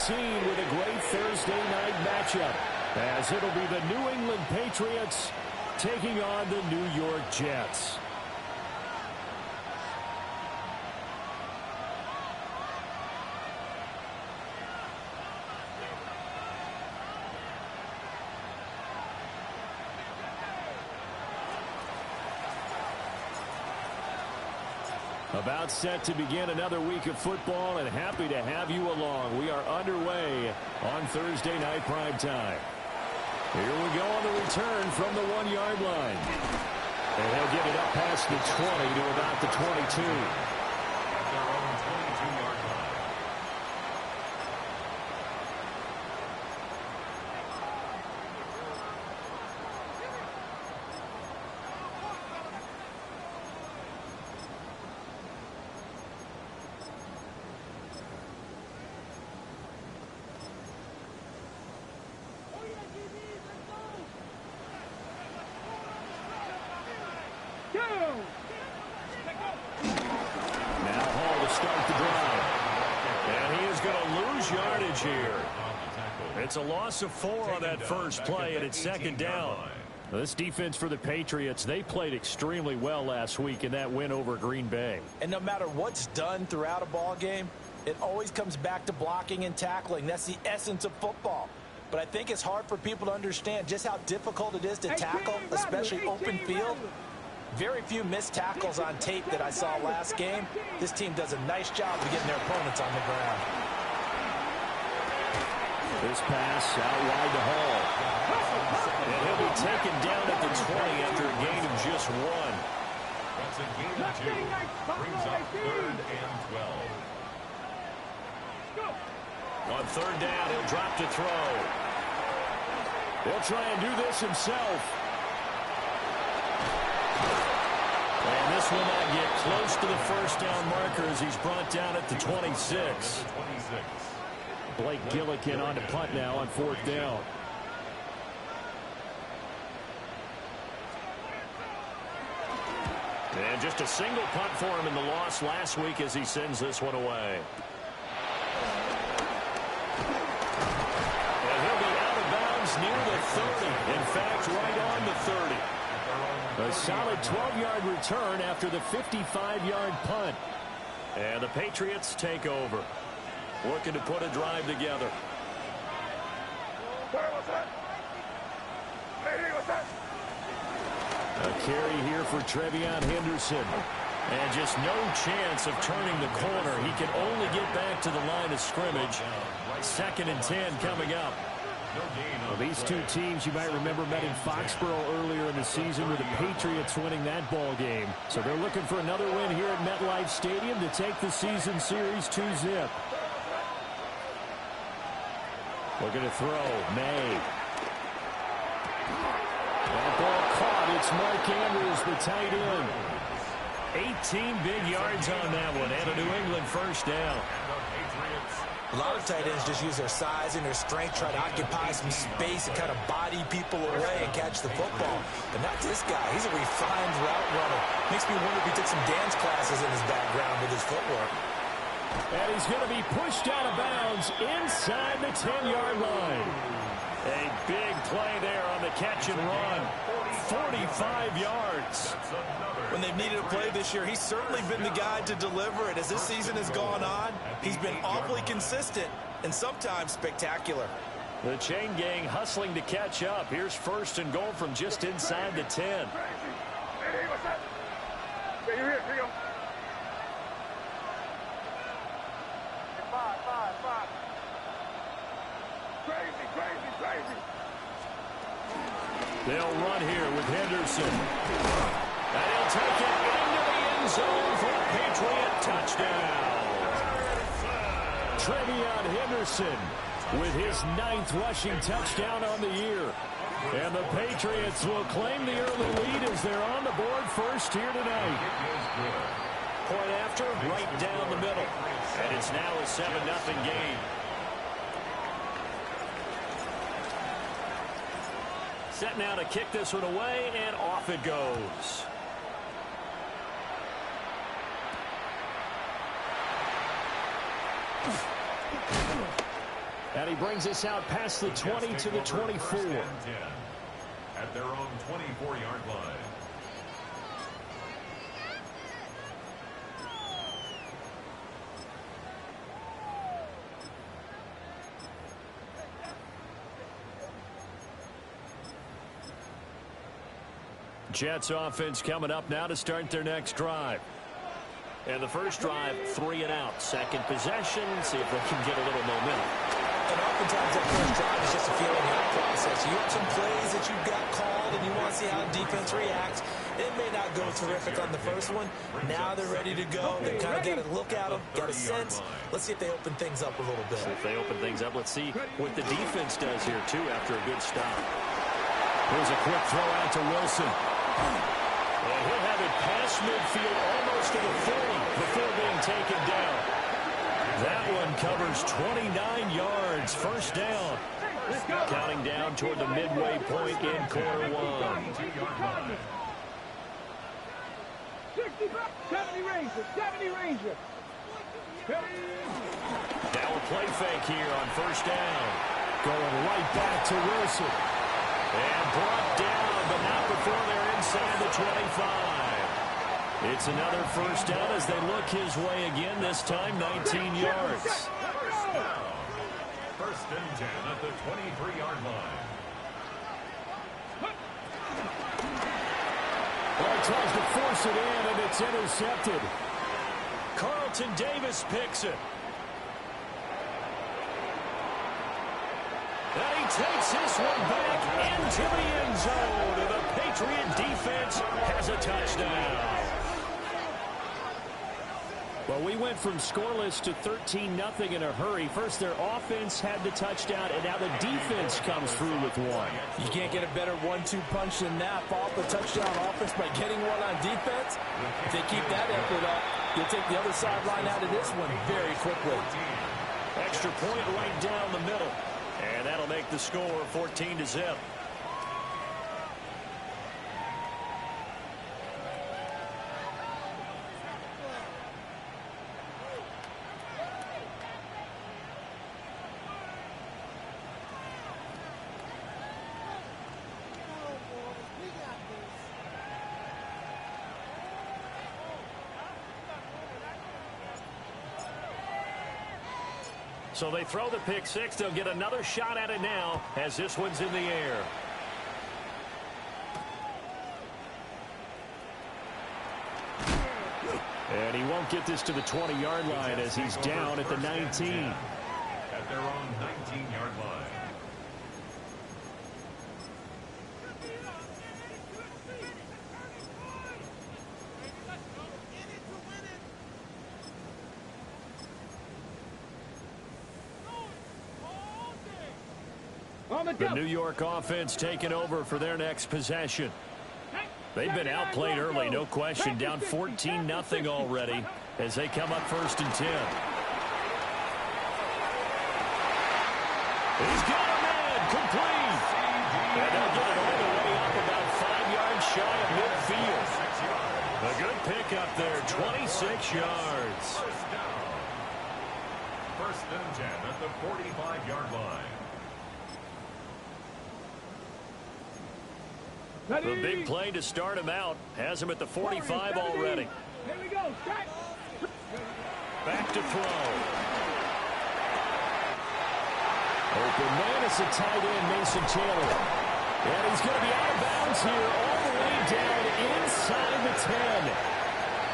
13 with a great Thursday night matchup, as it'll be the New England Patriots taking on the New York Jets. About set to begin another week of football, and happy to have you along. We are underway on Thursday night primetime. Here we go on the return from the 1-yard line. And he'll get it up past the 20 to about the 22. At their own 22-yard line. Now Hall to start the drive. And he is going to lose yardage here. It's a loss of 4 on that first play, and it's second down. This defense for the Patriots, they played extremely well last week in that win over Green Bay. And no matter what's done throughout a ball game, it always comes back to blocking and tackling. That's the essence of football. But I think it's hard for people to understand just how difficult it is to tackle, especially open field. Very few missed tackles on tape that I saw last game. This team does a nice job of getting their opponents on the ground. This pass out wide to Hall. And he'll be taken down at the 20 after a gain of just 1. That's a gain of 2. Brings up 3rd and 12. On 3rd down, he'll drop to throw. He'll try and do this himself. And this will not get close to the first down marker as he's brought down at the 26. Blake Gillikin on to punt now on 4th down. And just a single punt for him in the loss last week as he sends this one away. And he'll be out of bounds near the 30. In fact, right on the 30. A solid 12-yard return after the 55-yard punt. And the Patriots take over. Looking to put a drive together. A carry here for Trevion Henderson. And just no chance of turning the corner. He can only get back to the line of scrimmage. 2nd and 10 coming up. Well, these two teams, you might remember, met in Foxborough earlier in the season with the Patriots winning that ball game. So they're looking for another win here at MetLife Stadium to take the season series 2-zip. Looking to throw. May. That ball caught. It's Mark Andrews, the tight end. 18 big yards on that one, and a New England first down. A lot of tight ends just use their size and their strength, try to occupy some space and kind of body people away and catch the football. But not this guy. He's a refined route runner. Makes me wonder if he took some dance classes in his background with his footwork. And he's going to be pushed out of bounds inside the 10-yard line. A big play there on the catch and run. 45 yards. When they've needed a play this year, he's certainly been the guy to deliver it. As this season has gone on, he's been awfully consistent and sometimes spectacular. The chain gang hustling to catch up. Here's 1st and goal from just inside the 10. They'll run here with Henderson. And he'll take it into the end zone for a Patriot touchdown. Trevion Henderson with his 9th rushing touchdown on the year. And the Patriots will claim the early lead as they're on the board first here tonight. Point after, right down the middle. And it's now a 7-0 game. Set now to kick this one away, and off it goes. And he brings us out past the 20 to the 24. At their own 24-yard line. Jets offense coming up now to start their next drive. And the first drive, 3 and out. Second possession, see if they can get a little momentum. And oftentimes that first drive is just a feeling out process. You have some plays that you've got called and you want to see how the defense reacts. It may not go terrific on the first one. Now they're ready to go. They kind of got to look at them, got a sense. Let's see if they open things up a little bit. See if they open things up. Let's see what the defense does here, too, after a good stop. Here's a quick throw out to Wilson. And he'll have it past midfield almost to the 40 before being taken down. That one covers 29 yards. First down. Counting down toward the midway point in quarter one. 70 Ranger. Now a play fake here on first down. Going right back to Wilson. And brought down, but not before they're inside the 25. It's another first down as they look his way again, this time 19 yards. First and 10 at the 23-yard line. Well, he tries to force it in, and it's intercepted. Carlton Davis picks it. And he takes this one back into the end zone. And the Patriot defense has a touchdown. Well, we went from scoreless to 13-0 in a hurry. First, their offense had the touchdown, and now the defense comes through with one. You can't get a better 1-2 punch than that. Follow the touchdown offense by getting one on defense. If they keep that effort up, you'll take the other sideline out of this one very quickly. Extra point right down the middle. And that'll make the score 14-0. So they throw the pick six. They'll get another shot at it now as this one's in the air. And he won't get this to the 20-yard line as he's down at the 19. At their own 19-yard line. The New York offense taking over for their next possession. They've been outplayed early, no question. Down 14-0 already as they come up first and 10. He's got a man complete. And they'll get it all the way up about 5 yards shy of midfield. A good pickup there, 26 yards. First and 10 at the 45-yard line. The big play to start him out has him at the 45 already. Here we go. Back to throw. Open man is the tight end, Mason Taylor. And he's going to be out of bounds here all the way down inside the 10.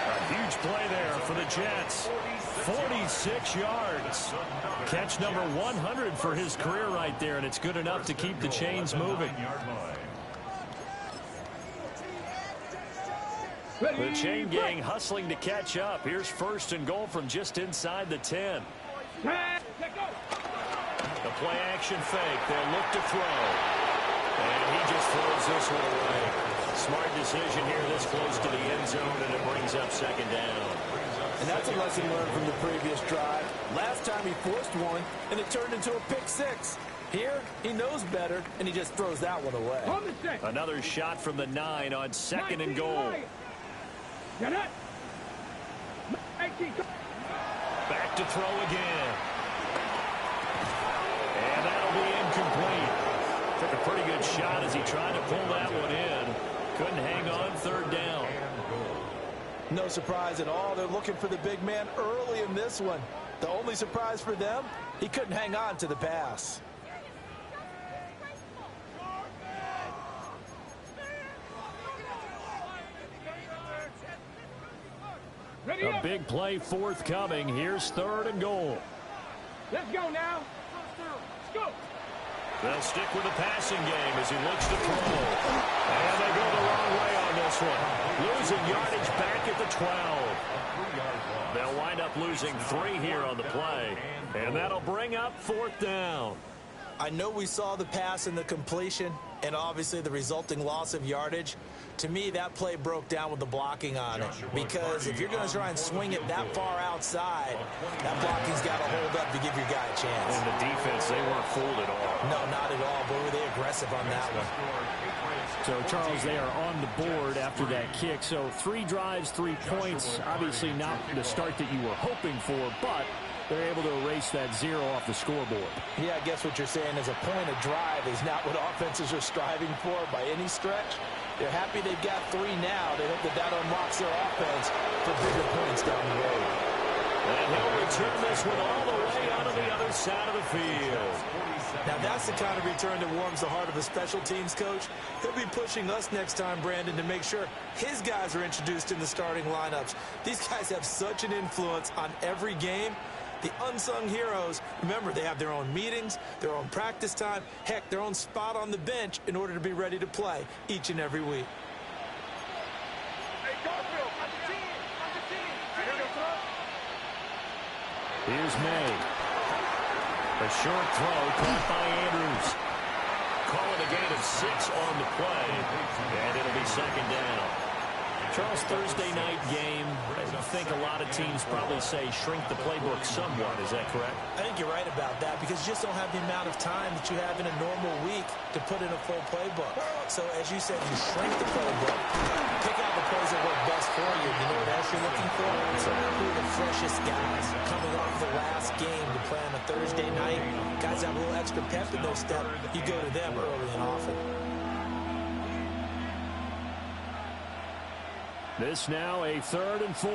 A huge play there for the Jets. 46 yards. Catch number 100 for his career right there, and it's good enough to keep the chains moving. The chain gang hustling to catch up. Here's first and goal from just inside the 10. The play action fake. They'll look to throw. And he just throws this one away. Smart decision here this close to the end zone, and it brings up second down. And that's a lesson learned from the previous drive. Last time he forced one, and it turned into a pick six. Here, he knows better, and he just throws that one away. Another shot from the 9 on second and goal. Back to throw again. pretty good shot as he tried to pull that one in. Couldn't hang on, third down. No surprise at all. They're looking for the big man early in this one. The only surprise for them, he couldn't hang on to the pass. A big play forthcoming. Here's third and goal. Let's go now. Let's go. They'll stick with the passing game as he looks to throw. And they go the wrong way on this one. Losing yardage back at the 12. They'll wind up losing 3 here on the play. And that'll bring up fourth down. I know we saw the pass and the completion and obviously the resulting loss of yardage. To me, that play broke down with the blocking on it. Because if you're going to try and swing it that far outside, that blocking's got to hold up to give your guy a chance. And the defense, they weren't fooled at all. No, not at all. But were they aggressive on that one? So, Charles, they are on the board after that kick. So 3 drives, 3 points. Obviously not the start that you were hoping for, but they're able to erase that 0 off the scoreboard. Yeah, I guess what you're saying is a point of drive is not what offenses are striving for by any stretch. They're happy they've got 3 now. They hope that that unlocks their offense for bigger points down the road. And he'll return this one all the way onto the other side of the field. Now, that's the kind of return that warms the heart of a special teams coach. He'll be pushing us next time, Brandon, to make sure his guys are introduced in the starting lineups. These guys have such an influence on every game. The unsung heroes, remember, they have their own meetings, their own practice time, heck, their own spot on the bench in order to be ready to play each and every week. Here's May. A short throw caught by Andrews. Calling a gain of 6 on the play, and it'll be second down. Charles, Thursday night game, I think a lot of teams probably say shrink the playbook somewhat. Is that correct? I think you're right about that because you just don't have the amount of time that you have in a normal week to put in a full playbook. So, as you said, you shrink the playbook, pick out the plays that work best for you. You know what else you're looking for? So who are the freshest guys coming off the last game to play on a Thursday night? Guys have a little extra pep in their step. You go to them early and often. This now a 3rd and 4.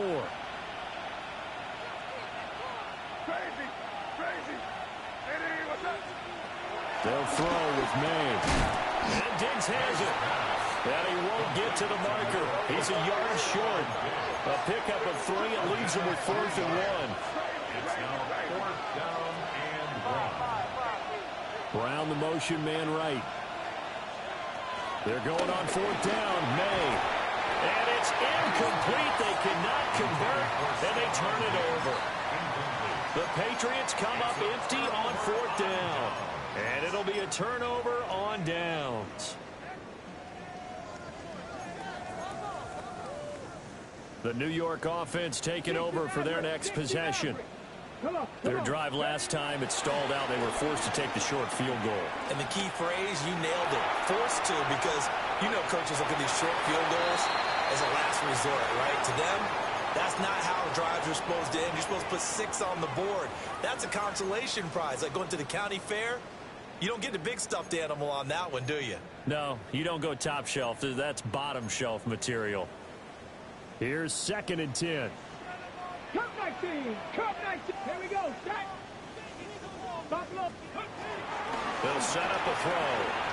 Crazy. Crazy. Hey, what's up? They'll throw with May. And Diggs has it. And he won't get to the marker. He's a yard short. A pickup of 3 and leaves him with 4th and 1. It's now 4th down and 1. Brown, the motion man right. They're going on 4th down. May. And it's incomplete. They cannot convert, and they turn it over. The Patriots come up empty on 4th down. And it'll be a turnover on downs. The New York offense taking over for their next possession. Their drive last time, it stalled out. They were forced to take the short field goal. And the key phrase, you nailed it. Forced to, because you know coaches look at these short field goals as a last resort, right? To them, that's not how drives are supposed to end. You're supposed to put 6 on the board. That's a consolation prize. Like going to the county fair, you don't get the big stuffed animal on that one, do you? No, you don't go top shelf. That's bottom shelf material. Here's 2nd and 10. Cup 19. Cup 19. Here we go. Set. Buffalo. They'll set up a throw.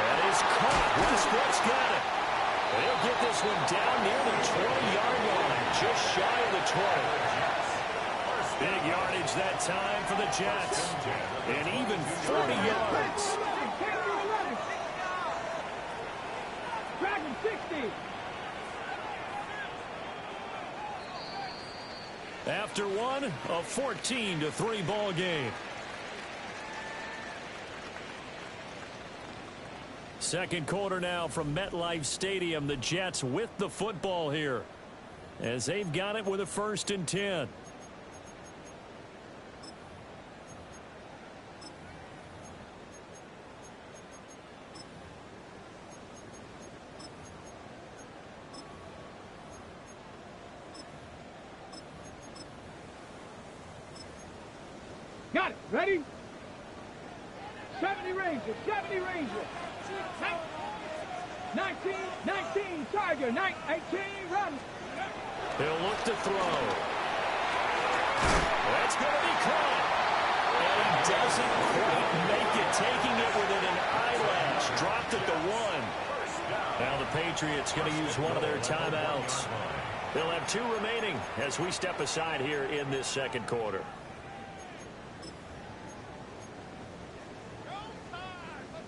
That is caught. Westbrook's got it. They'll get this one down near the 20-yard line, just shy of the 20. Big yardage that time for the Jets. And even 40 yards. Dragon 60. After one, a 14-3 ball game. Second quarter now from MetLife Stadium. The Jets with the football here as they've got it with a 1st and 10. Got it. Ready? 70 Ranger, 70 Ranger. 19, 19, Tiger, 18, run. He'll look to throw. That's going to be caught. And he doesn't quite make it, taking it within an eyelash. Dropped at the 1. Now the Patriots going to use one of their timeouts. They'll have 2 remaining as we step aside here in this second quarter.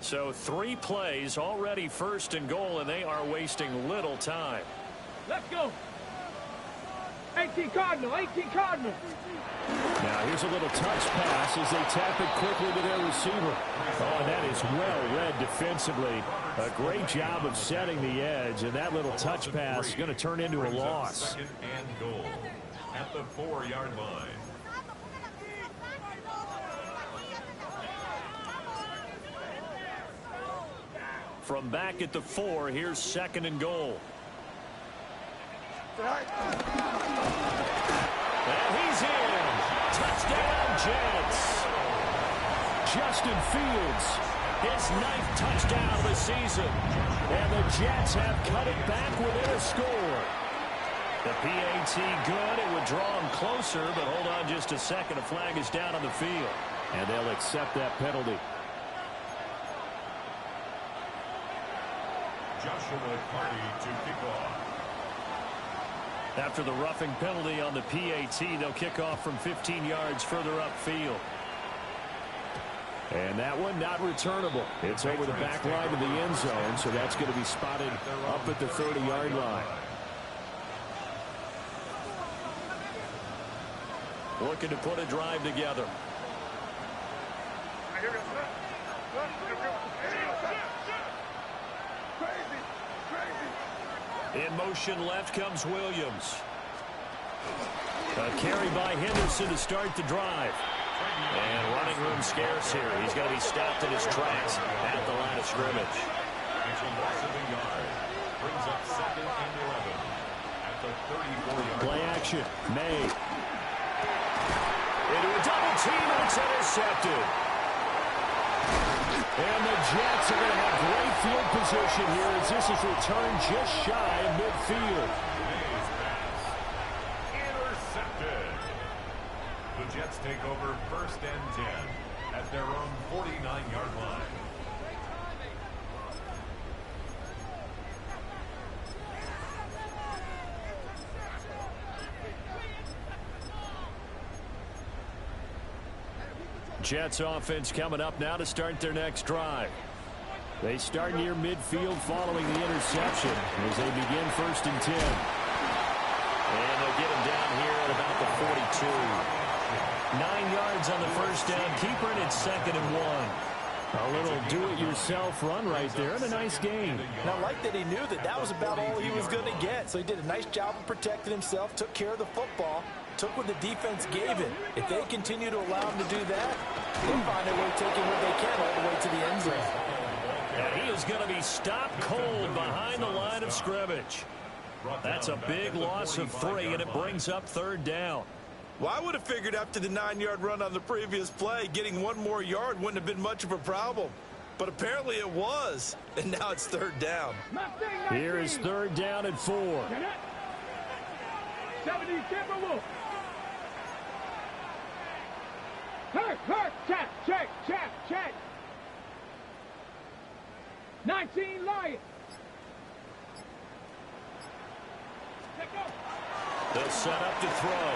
So 3 plays, already 1st and goal, and they are wasting little time. Let's go. 18 Cardinal, 18 Cardinal. Now here's a little touch pass as they tap it quickly to their receiver. Oh, and that is well read defensively. A great job of setting the edge, and that little touch pass is going to turn into a loss. 2nd and goal at the 4-yard line. From back at the 4, here's 2nd and goal. And he's in. Touchdown, Jets. Justin Fields, his 9th touchdown of the season. And the Jets have cut it back within a score. The PAT good. It would draw him closer, but hold on just a second. A flag is down on the field. And they'll accept that penalty. Joshua Carty to kick off. After the roughing penalty on the PAT, they'll kick off from 15 yards further upfield. And that one not returnable. It's over the back line of the end zone, so that's going to be spotted up at the 30-yard line. Looking to put a drive together. In motion left comes Williams. A carry by Henderson to start the drive. And running room scarce here. He's going to be stopped in his tracks at the line of scrimmage. It's a loss of a yard. Brings up 2nd and 11 at the 34-yard Play line. action. May. Into a double team, and it's intercepted. And the Jets are going to have great field position here as this is returned just shy of midfield. May's pass. Intercepted. The Jets take over 1st and 10 at their own 49-yard line. Jets offense coming up now to start their next drive. They start near midfield following the interception as they begin 1st and 10. And they'll get him down here at about the 42. 9 yards on the 1st down. Keeper, and it's 2nd and 1. A little do-it-yourself run right there and a nice game. And I like that he knew that that was about all he was going to get. So he did a nice job of protecting himself, took care of the football, took what the defense gave him. If they continue to allow him to do that, they'll find a way taking what they can all the way to the end zone. And he is going to be stopped cold behind the line of scrimmage. That's a big loss of 3, and it brings up 3rd down. Well, I would have figured after the 9-yard run on the previous play, getting 1 more yard wouldn't have been much of a problem. But apparently it was, and now it's 3rd down. Here is 3rd down and 4. 70 Timberwolves. Hurt, check. 19 Lions. They'll set up to throw.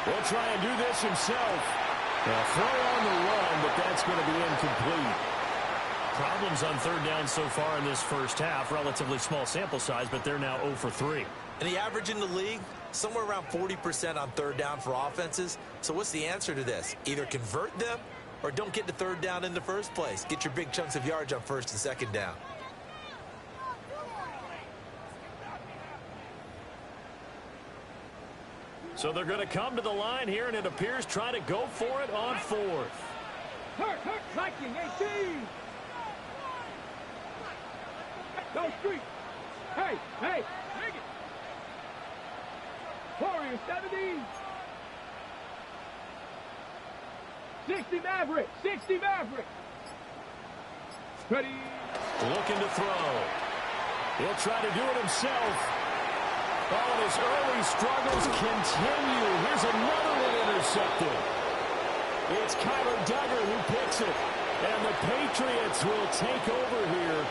He'll try and do this himself. A throw on the run, but that's going to be incomplete. Problems on 3rd down so far in this first half. Relatively small sample size, but they're now 0 for 3. And the average in the league, somewhere around 40% on 3rd down for offenses. So what's the answer to this? Either convert them or don't get to 3rd down in the first place. Get your big chunks of yards on 1st and 2nd down. So they're going to come to the line here, and it appears try to go for it on 4th. Hurt, Viking, 18. Go street. Hey, take it. Warrior, 70. 60 Maverick. Ready. Looking to throw. He'll try to do it himself. Oh, and his early struggles continue. Here's another one intercepted. It's Kyler Duggar who picks it. And the Patriots will take over here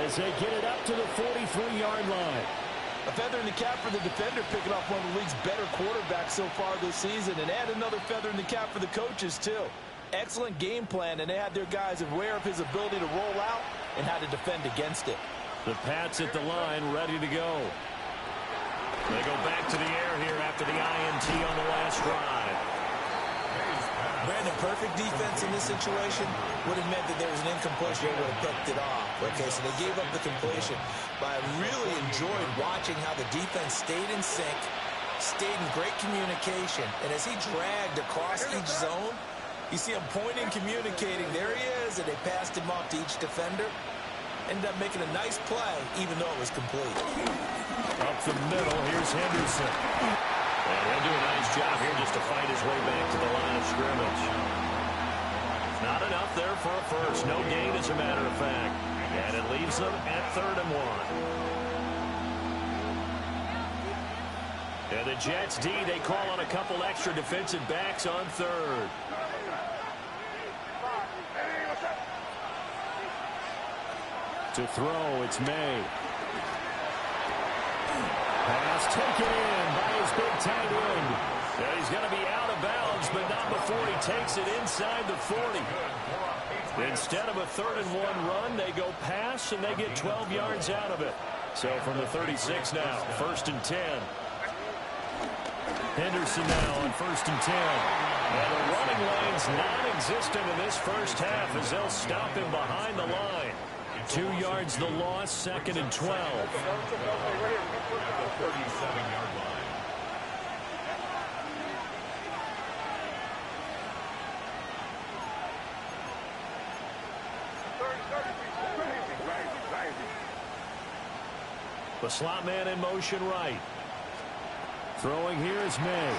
as they get it up to the 43-yard line. A feather in the cap for the defender, picking off one of the league's better quarterbacks so far this season. And add another feather in the cap for the coaches, too. Excellent game plan, and they had their guys aware of his ability to roll out and how to defend against it. The Pats at the line, ready to go. They go back to the air here after the INT on the last drive. Brandon, perfect defense in this situation would have meant that there was an incompletion. They would have picked it off. Okay, so they gave up the completion. But I really enjoyed watching how the defense stayed in sync, stayed in great communication. And as he dragged across each zone, you see him pointing, communicating. There he is, and they passed him off to each defender. Ended up making a nice play, even though it was complete. Up the middle, here's Henderson. And he'll do a nice job here just to fight his way back to the line of scrimmage. Not enough there for a first. No gain, as a matter of fact. And it leaves them at 3rd and 1. And the Jets D, they call on a couple extra defensive backs on 3rd. To throw, it's May. Pass taken in by his big tight end. And he's going to be out of bounds, but not before he takes it inside the 40. Instead of a 3rd and 1 run, they go pass, and they get 12 yards out of it. So from the 36 now, 1st and 10. Henderson now on 1st and 10. And the running lane's non-existent in this first half as they'll stop him behind the line. 2 yards the loss, 2nd and 12. 37-yard line. The slot man in motion right. Throwing here is May.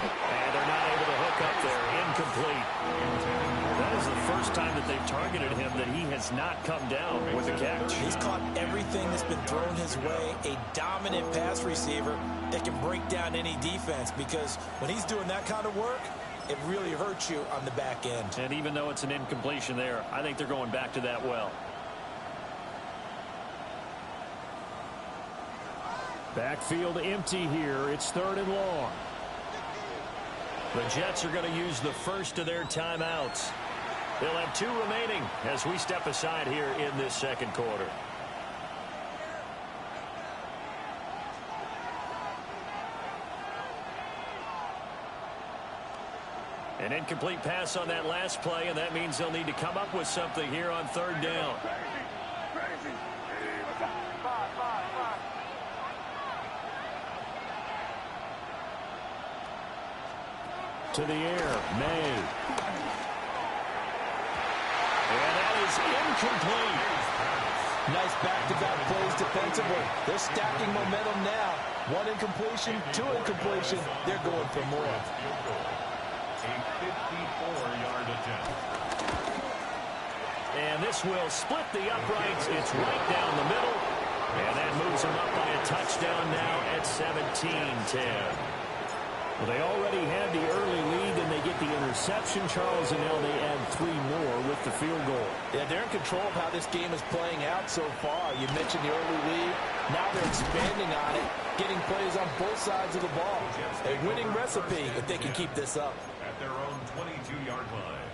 And they're not able to hook up there. Incomplete. That is the first time that they've targeted him that he has not come down with a catch. He's caught everything that's been thrown his way. A dominant pass receiver that can break down any defense, because when he's doing that kind of work, it really hurts you on the back end. And even though it's an incompletion there, I think they're going back to that well. Backfield empty here. It's 3rd and long. The Jets are going to use the first of their timeouts. They'll have 2 remaining as we step aside here in this second quarter. An incomplete pass on that last play, and that means they'll need to come up with something here on 3rd down. To the air, May. And that is incomplete. Nice back-to-back plays defensively. They're stacking momentum now. 1 incompletion, 2 incompletion. They're going for more. A 54-yard attempt. And this will split the uprights. It's right down the middle. And that moves them up by a touchdown now at 17-10. Well, they already had the early lead, and they get the interception, Charles, and now they add 3 more with the field goal. Yeah, they're in control of how this game is playing out so far. You mentioned the early lead. Now they're expanding on it, getting plays on both sides of the ball. A winning recipe if they can keep this up. At their own 22-yard line.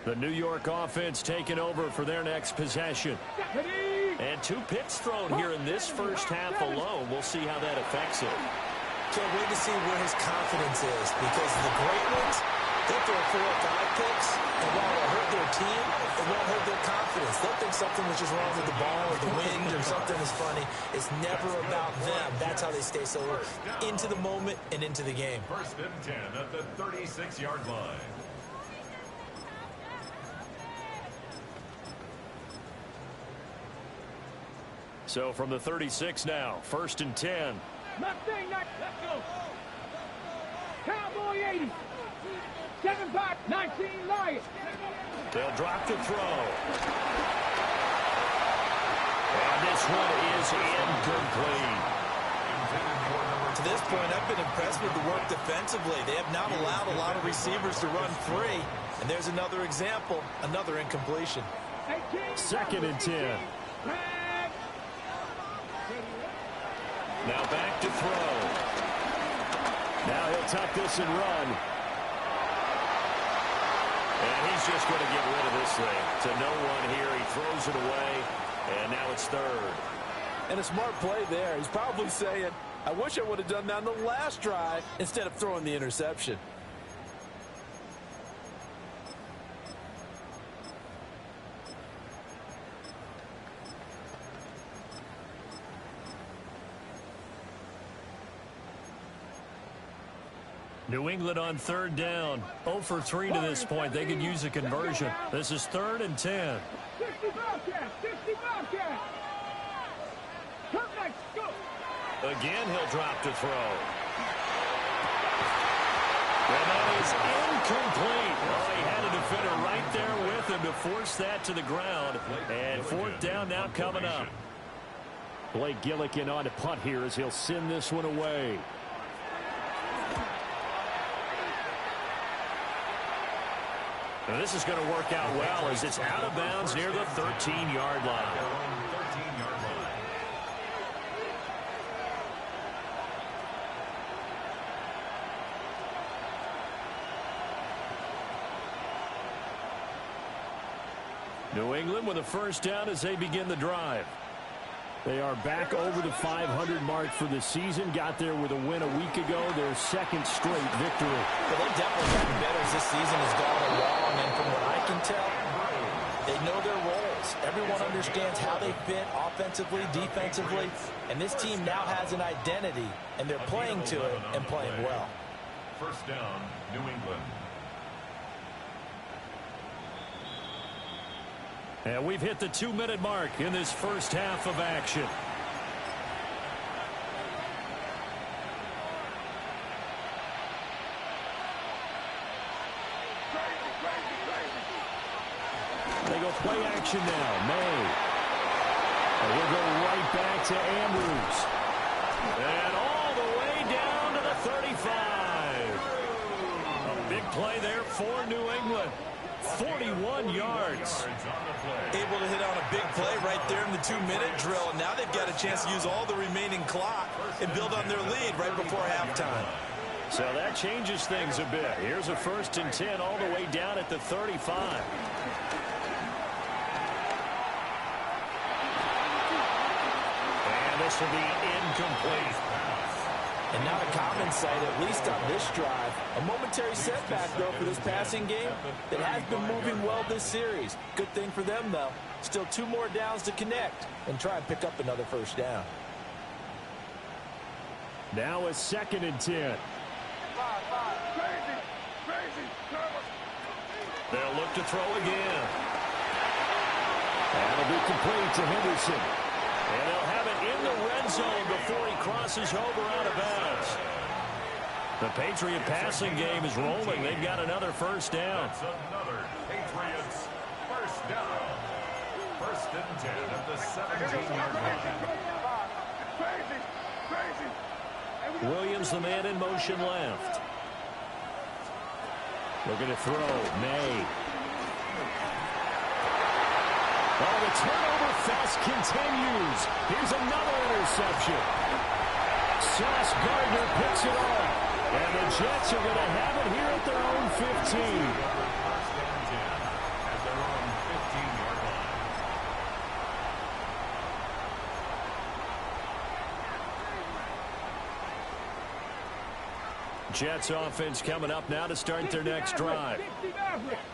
The New York offense taking over for their next possession. And 2 picks thrown here in this first half alone. We'll see how that affects it. Can't wait to see where his confidence is, because the great ones, they'll throw 4 or 5 picks, and while it'll hurt their team, it won't hurt their confidence. They'll think something was just wrong with the ball or the wind or something is funny. It's never about them. That's how they stay so into the moment and into the game. 1st and 10 at the 36-yard line. So from the 36 now, 1st and 10. Mustang, let's go. Cowboy 80. 7-5, 19 Lions. They'll drop the throw. And this one is incomplete. To this point, I've been impressed with the work defensively. They have not allowed a lot of receivers to run free. And there's another example, another incompletion. 2nd and 10. Now back to throw. Now he'll tuck this and run. And he's just going to get rid of this thing. To no one here. He throws it away. And now it's 3rd. And a smart play there. He's probably saying, I wish I would have done that on the last drive instead of throwing the interception. New England on 3rd down. 0 for 3 to this point. They could use a conversion. This is 3rd and 10. 60 Bobcats, 60 Bobcats. Come next, go. Again, he'll drop to throw. And that is incomplete. Oh, he had a defender right there with him to force that to the ground. And 4th down now coming up. Blake Gillikin on to punt here as he'll send this one away. Now this is going to work out well as it's out of bounds near the 13-yard line. New England with a 1st down as they begin the drive. They are back over the 500 mark for the season. Got there with a win a week ago. Their 2nd straight victory. But they've definitely gotten better as this season has gone along. And from what I can tell, they know their roles. Everyone understands how they fit offensively, defensively. And this team now has an identity. And they're playing to it and playing well. 1st down, New England. And we've hit the 2-minute mark in this first half of action. They go play action now. May. And we'll go right back to Andrews. And all the way down to the 35. A big play there for New England. 41 yards. Able to hit on a big play right there in the 2-minute drill. And now they've got a chance to use all the remaining clock and build on their lead right before halftime. So that changes things a bit. Here's a 1st and 10 all the way down at the 35. And this will be incomplete. And not a common sight, at least on this drive. A momentary setback, though, for this passing game that has been moving well this series. Good thing for them, though. Still 2 more downs to connect and try and pick up another 1st down. Now a 2nd and 10. They'll look to throw again. That'll be complete to Henderson. And they'll have it in the red zone before he crosses over out of bounds. The Patriot passing game is rolling. They've got another 1st down. That's another Patriots 1st down. 1st and 10 at the 17-yard line. Williams, the man in motion left. Looking to throw. May. Oh, the turnover fest continues. Here's another interception. Sauce Gardner picks it off. And the Jets are going to have it here at their own 15. First and 10 at their own 15-yard line. Jets offense coming up now to start their next drive.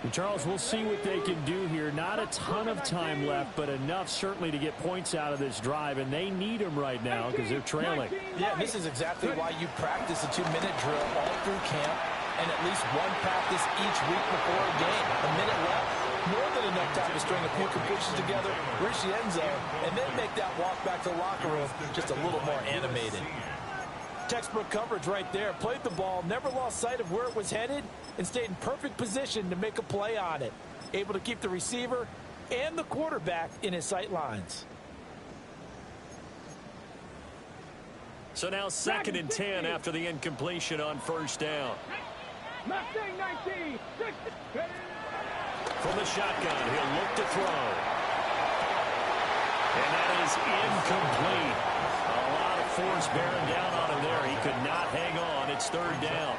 And Charles, we'll see what they can do here. Not a ton of time left, but enough certainly to get points out of this drive, and they need them right now because they're trailing. Yeah, this is exactly why you practice a 2-minute drill all through camp and at least one practice each week before a game. A minute left, more than enough time to string a few completions together, reach the end zone, and then make that walk back to the locker room just a little more animated. textbook coverage right there. Played the ball, never lost sight of where it was headed, and stayed in perfect position to make a play on it. Able to keep the receiver and the quarterback in his sight lines. So now 2nd and 10 after the incompletion on first down. Mustang 19. From the shotgun, he'll look to throw. And that is incomplete. A lot of force bearing down on him there. He could not hang on. It's 3rd down.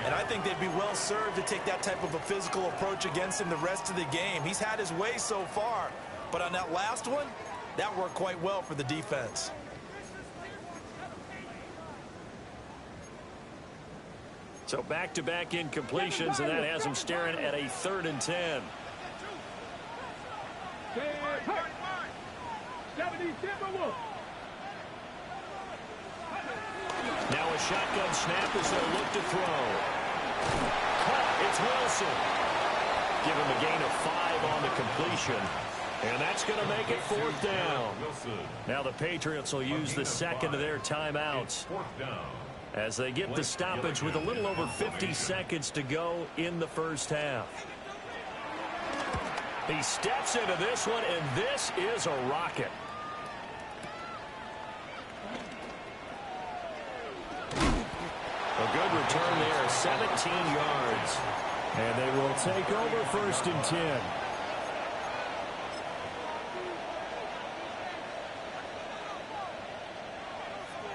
And I think they'd be well served to take that type of a physical approach against him the rest of the game. He's had his way so far. But on that last one, that worked quite well for the defense. So back-to-back incompletions, and that has him staring at a 3rd and 10. 77 Wolf. Now a shotgun snap as they'll look to throw. It's Wilson. Give him a gain of 5 on the completion. And that's going to make it 4th down. Now the Patriots will use the second of their timeouts as they get the stoppage with a little over 50 seconds to go in the first half. He steps into this one, and this is a rocket. A good return there, 17 yards. And they will take over 1st and 10.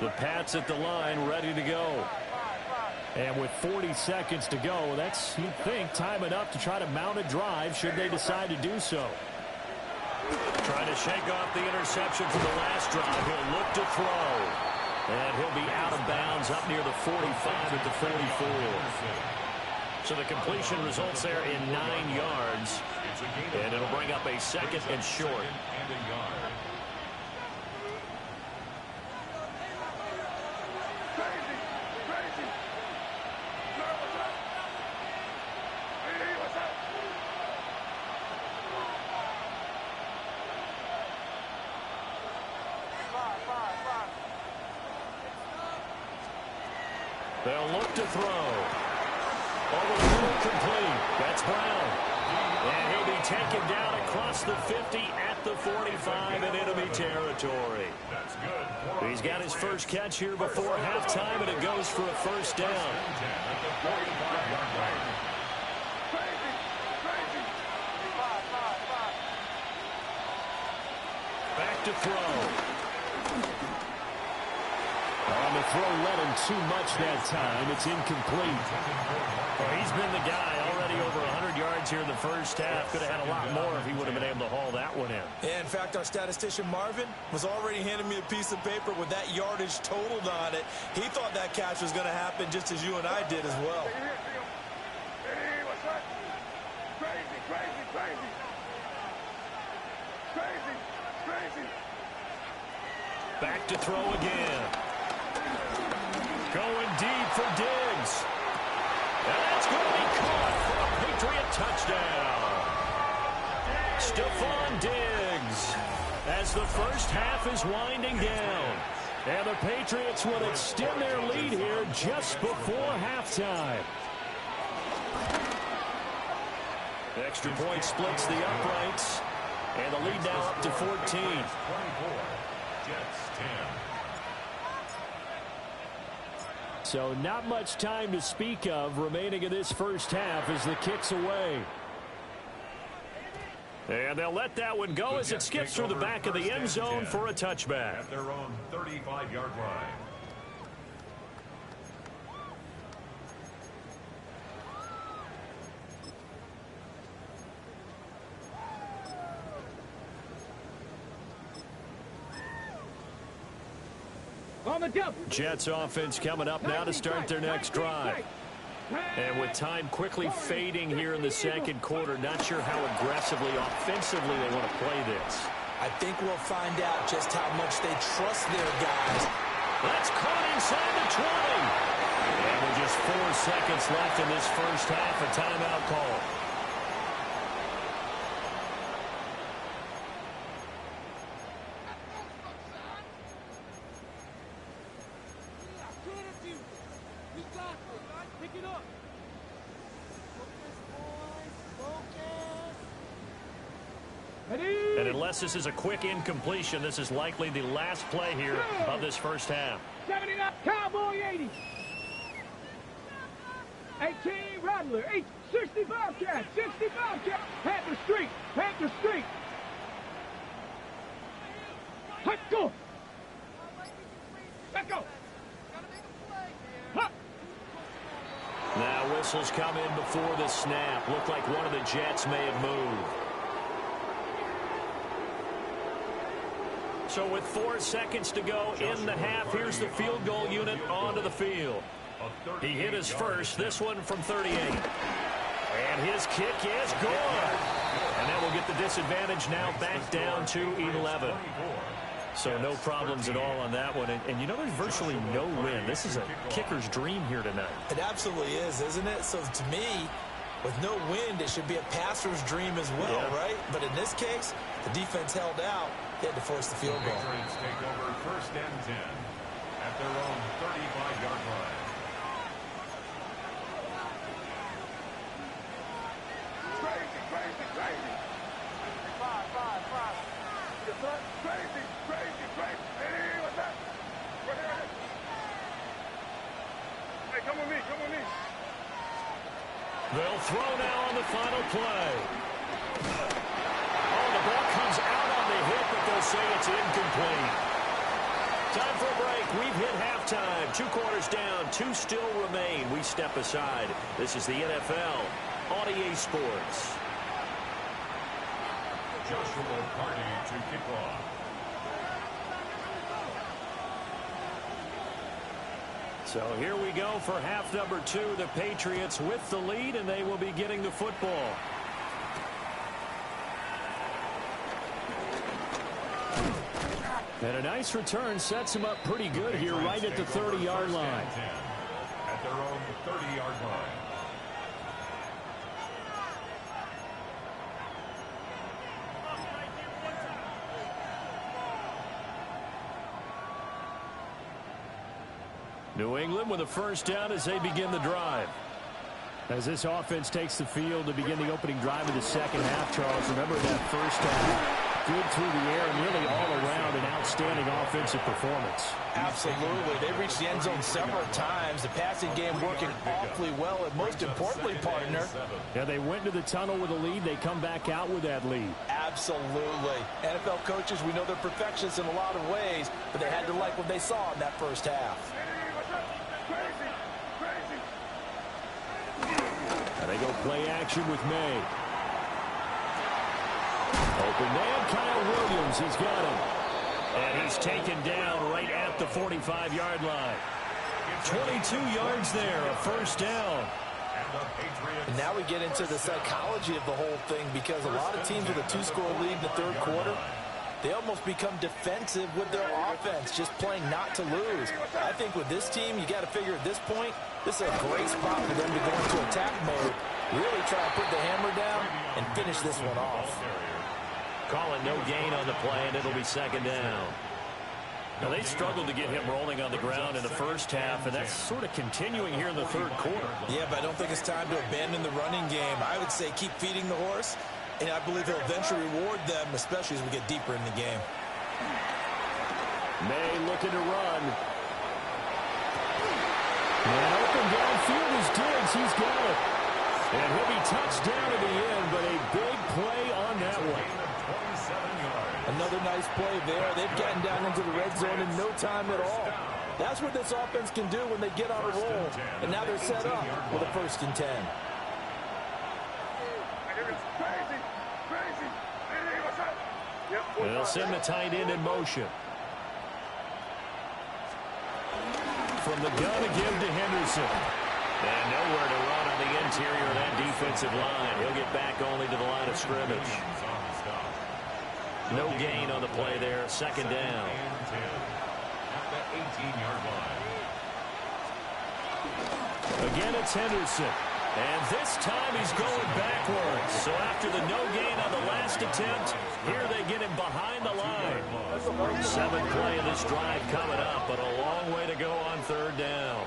The Pats at the line, ready to go. And with 40 seconds to go, that's, you'd think, time enough to try to mount a drive should they decide to do so. Trying to shake off the interception from the last drive. He'll look to throw. And he'll be out of bounds up near the 45 at the 44. So the completion results there in 9 yards. And it'll bring up a 2nd and short. They'll look to throw. Over the middle, complete. That's Brown. And he'll be taken down across the 50 at the 45 in enemy territory. He's got his first catch here before halftime, and it goes for a 1st down. Back to throw. On the throw, led him too much that time. It's incomplete. Well, he's been the guy already over 100 yards here in the first half. Could have had a lot more if he would have been able to haul that one in. In fact, our statistician Marvin was already handing me a piece of paper with that yardage totaled on it. He thought that catch was going to happen just as you and I did as well. Back to throw again. Going deep for Diggs. And that's going to be caught for a Patriot touchdown. Stephon Diggs as the first half is winding down. And the Patriots will extend their lead here just before halftime. The extra point splits the uprights. And the lead now up to 14. So not much time to speak of remaining in this first half as the kick's away. And they'll let that one go as it skips through the back of the end zone for a touchback. At their own 35-yard line. On the double. Jets offense coming up now to start their next drive. And with time quickly fading here in the second quarter, not sure how aggressively, offensively they want to play this. I think we'll find out just how much they trust their guys. That's caught inside the 20. And with just 4 seconds left in this first half, a timeout call. Pick it up. And unless this is a quick incompletion, this is likely the last play here of this first half. 79, Cowboy 80. 18, Rattler, 65 cat, 65 cat. Panther Street, Panther Street. Let's go. Let's go. Now whistles come in before the snap. Looked like one of the Jets may have moved. So with 4 seconds to go in the half, here's the field goal unit onto the field. He hit his first, this one from 38. And his kick is good. And that will get the disadvantage now back down to 11. So no problems at all on that one. And you know, there's virtually no wind. This is a kicker's dream here tonight. It absolutely is, isn't it? So to me, with no wind, it should be a passer's dream as well, right? But in this case, the defense held out. They had to force the field goal. Patriots take over 1st and 10 at their own 35-yard line. Crazy, crazy, crazy. 5. Crazy, crazy, crazy. Hey, what's that? Right here. Hey, come with me, come with me. They'll throw now on the final play. Oh, the ball comes out on the hit, but they'll say it's incomplete. Time for a break. We've hit halftime. 2 quarters down, 2 still remain. We step aside. This is the NFL on EA Sports. Joshua Party to kick off. So here we go for half number 2. The Patriots with the lead, and they will be getting the football. And a nice return sets him up pretty good here right at the 30-yard line. At their own 30-yard line. New England with a first down as they begin the drive. As this offense takes the field to begin the opening drive of the second half, Charles, remember that first half. Good through the air and really all around an outstanding offensive performance. Absolutely. They reached the end zone several times. The passing game working awfully well. And most importantly, partner. Yeah, they went to the tunnel with a lead. They come back out with that lead. Absolutely. NFL coaches, we know they're perfectionists in a lot of ways, but they had to like what they saw in that first half. And they go play action with May. Open man, Kyle Williams. He's got him. And he's taken down right at the 45-yard line. 22 yards there, a first down. And now we get into the psychology of the whole thing, because a lot of teams with a 2-score lead in the third quarter, they almost become defensive with their offense, just playing not to lose. I think with this team, you got to figure at this point, this is a great spot for them to go into attack mode, really try to put the hammer down and finish this one off. Calling no gain on the play, and it'll be second down. Now, they struggled to get him rolling on the ground in the first half, and that's sort of continuing here in the third quarter. Yeah, but I don't think it's time to abandon the running game. I would say keep feeding the horse, and I believe he'll eventually reward them, especially as we get deeper in the game. May looking to run. And open downfield is Diggs. He's got it. And he'll be touched down at the end, but a big play on that one. Another nice play there. They've gotten down into the red zone in no time at all. That's what this offense can do when they get on a roll. And now they're set up with a 1st and 10. They'll send the tight end in motion. From the gun again to Henderson. And nowhere to run on the interior of that defensive line. He'll get back only to the line of scrimmage. No gain on the play there. Second down. At the 18-yard line. Again, it's Henderson. And this time he's going backwards. So after the no gain on the last attempt, here they get him behind the line. 7th play of this drive coming up, but a long way to go on 3rd down.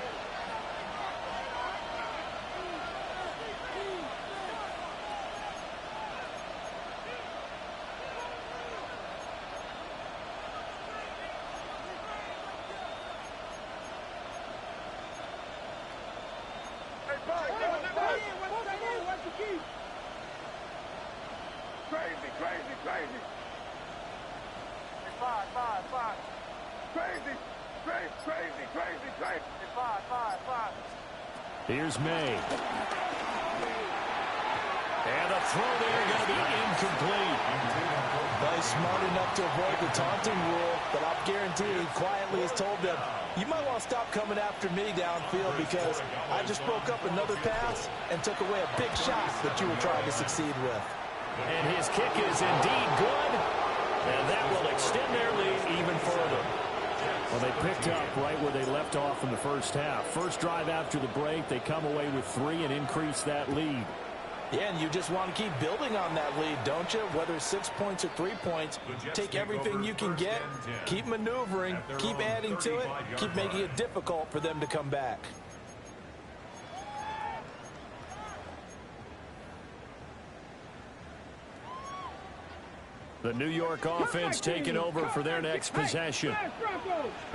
crazy, crazy. Five. Crazy, crazy. Five. Here's May. And the throw there going to be incomplete. Well, he's smart enough to avoid the taunting rule, but I'll guarantee he quietly has told them, you might want to stop coming after me downfield because I just broke up another pass and took away a big shot that you were trying to succeed with. And his kick is indeed good, and that will extend their lead even further. Well, they picked up right where they left off in the first half. First drive after the break, they come away with 3 and increase that lead. Yeah, and you just want to keep building on that lead, don't you? Whether it's 6 points or 3 points, take everything you can get, keep maneuvering, keep adding to it, keep making it difficult for them to come back. The New York offense taking over for their next possession.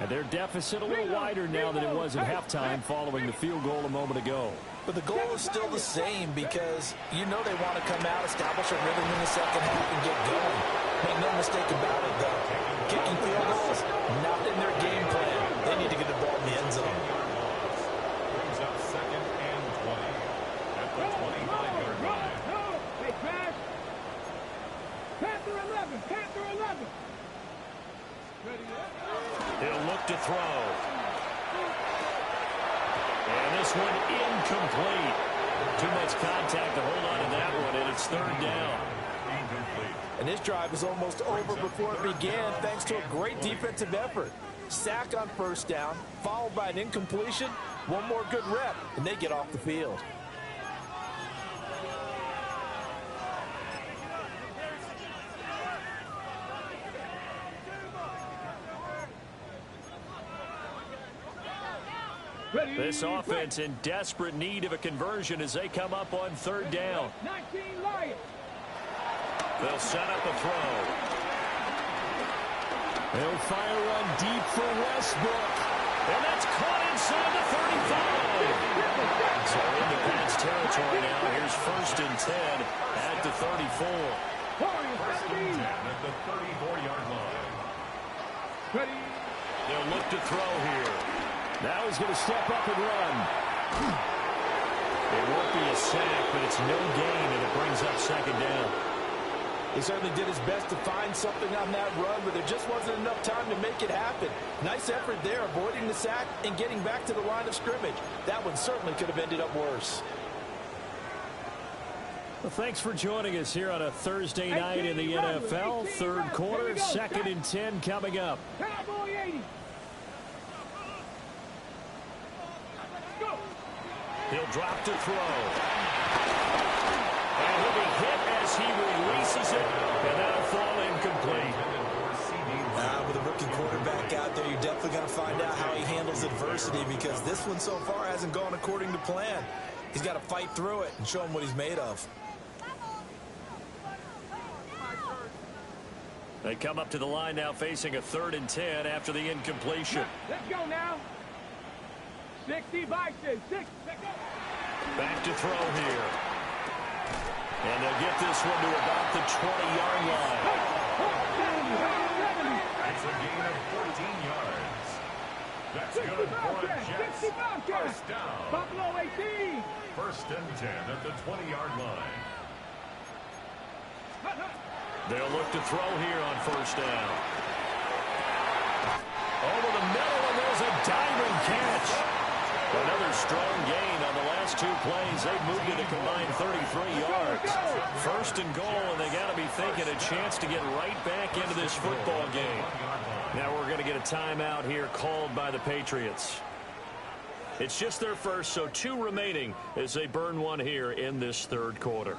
And their deficit a little wider now than it was at halftime following the field goal a moment ago. But the goal is still the same because you know they want to come out, establish a rhythm in the second half, and get going. Make no mistake about it, though. Kicking field goals, not in their game plan. They need to get the ball in the end zone. Brings up 2nd and 20 at the 25-yard line. Hey, pass. Panther 11. He'll look to throw. And this one incomplete. Too much contact to hold on to that one, and it's 3rd down. And this drive is almost over before it began thanks to a great defensive effort. Sack on 1st down, followed by an incompletion. One more good rep, and they get off the field. This offense in desperate need of a conversion as they come up on 3rd down. 19 Lions. They'll set up a throw. They'll fire one deep for Westbrook. And that's caught inside the 35. So into Pats territory now. Here's 1st and 10 at the 34. 1st and 10 at the 34-yard line. Ready. They'll look to throw here. Now he's going to step up and run. It won't be a sack, but it's no gain, and it brings up 2nd down. He certainly did his best to find something on that run, but there just wasn't enough time to make it happen. Nice effort there, avoiding the sack and getting back to the line of scrimmage. That one certainly could have ended up worse. Well, thanks for joining us here on a Thursday night in the NFL. 3rd quarter, 2nd and 10 coming up. Cowboy 80. He'll drop to throw. And he'll be hit as he releases it, and that'll fall incomplete. With a rookie quarterback out there, you're definitely going to find out how he handles adversity because this one so far hasn't gone according to plan. He's got to fight through it and show him what he's made of. They come up to the line now facing a 3rd and 10 after the incompletion. Let's go now. 60 Vikings. 6. Back to throw here. And they'll get this one to about the 20-yard line. It's a gain of 14 yards. That's good for a Jets. 1st down. Buffalo 18. 1st and 10 at the 20-yard line. They'll look to throw here on 1st down. Over the middle, and there's a diving catch. Another strong gain on the last 2 plays. They've moved it a combined 33 yards. 1st and goal, and they got to be thinking a chance to get right back into this football game. Now we're going to get a timeout here called by the Patriots. It's just their first, so 2 remaining as they burn one here in this 3rd quarter.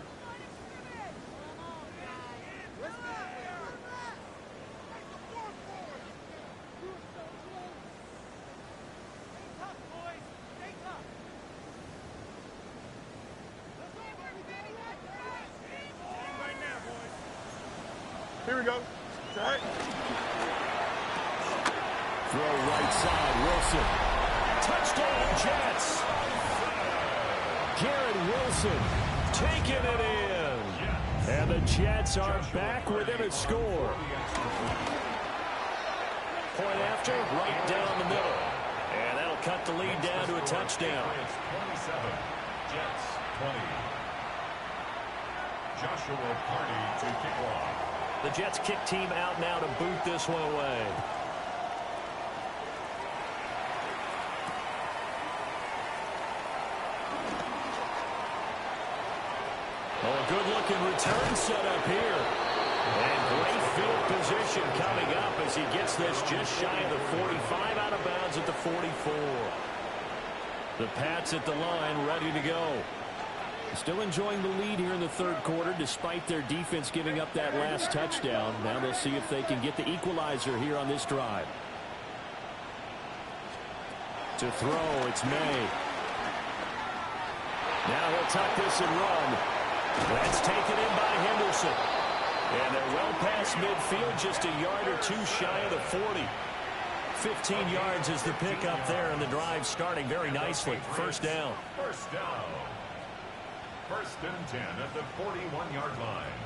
Here we go. All right. Throw right side, Wilson. Touchdown, Jets. Garrett Wilson taking it in. And the Jets are back within a score. Point after, right down the middle. And that'll cut the lead down to a touchdown. 27, Jets 20. Joshua Party to kick off. The Jets kick team out now to boot this one away. Oh, a good-looking return set up here. And great field position coming up as he gets this just shy of the 45, out of bounds at the 44. The Pats at the line, ready to go. Still enjoying the lead here in the third quarter, despite their defense giving up that last touchdown. Now they'll see if they can get the equalizer here on this drive. To throw, it's May. Now he'll tuck this and run. That's taken in by Henderson. And they're well past midfield, just a yard or two shy of the 40. 15 yards is the pickup there, and the drive starting very nicely. First down. First down. First and 10 at the 41-yard line.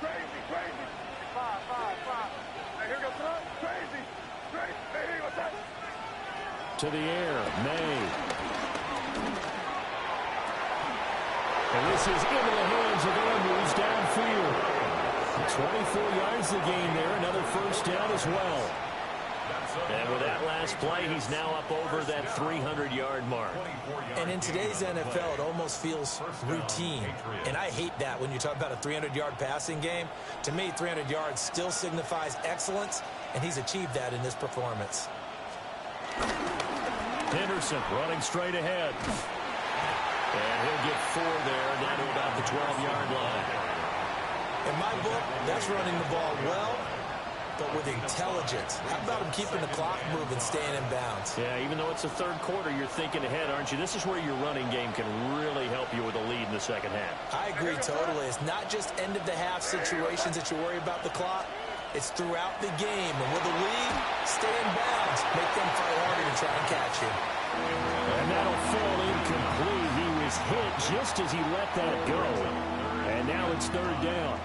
Crazy. 5. Hey, here goes the crazy. Hey, what's that? To the air, May. And this is into the hands of Andrews downfield. 24 yards the gain there, another first down as well. And with that last play, he's now up over that 300-yard mark. And in today's NFL, it almost feels routine. And I hate that when you talk about a 300-yard passing game. To me, 300 yards still signifies excellence, and he's achieved that in this performance. Henderson running straight ahead. And he'll get 4 there, down to about the 12-yard line. In my book, that's running the ball well, but with intelligence. How about him keeping the clock moving, staying in bounds? Yeah, even though it's the third quarter, you're thinking ahead, aren't you? This is where your running game can really help you with a lead in the second half. I agree totally. It's not just end-of-the-half situations that you worry about the clock. It's throughout the game. And with a lead, stay in bounds. Make them fight harder to try and catch you. And that'll fall incomplete. He was hit just as he let that go. And now it's third down.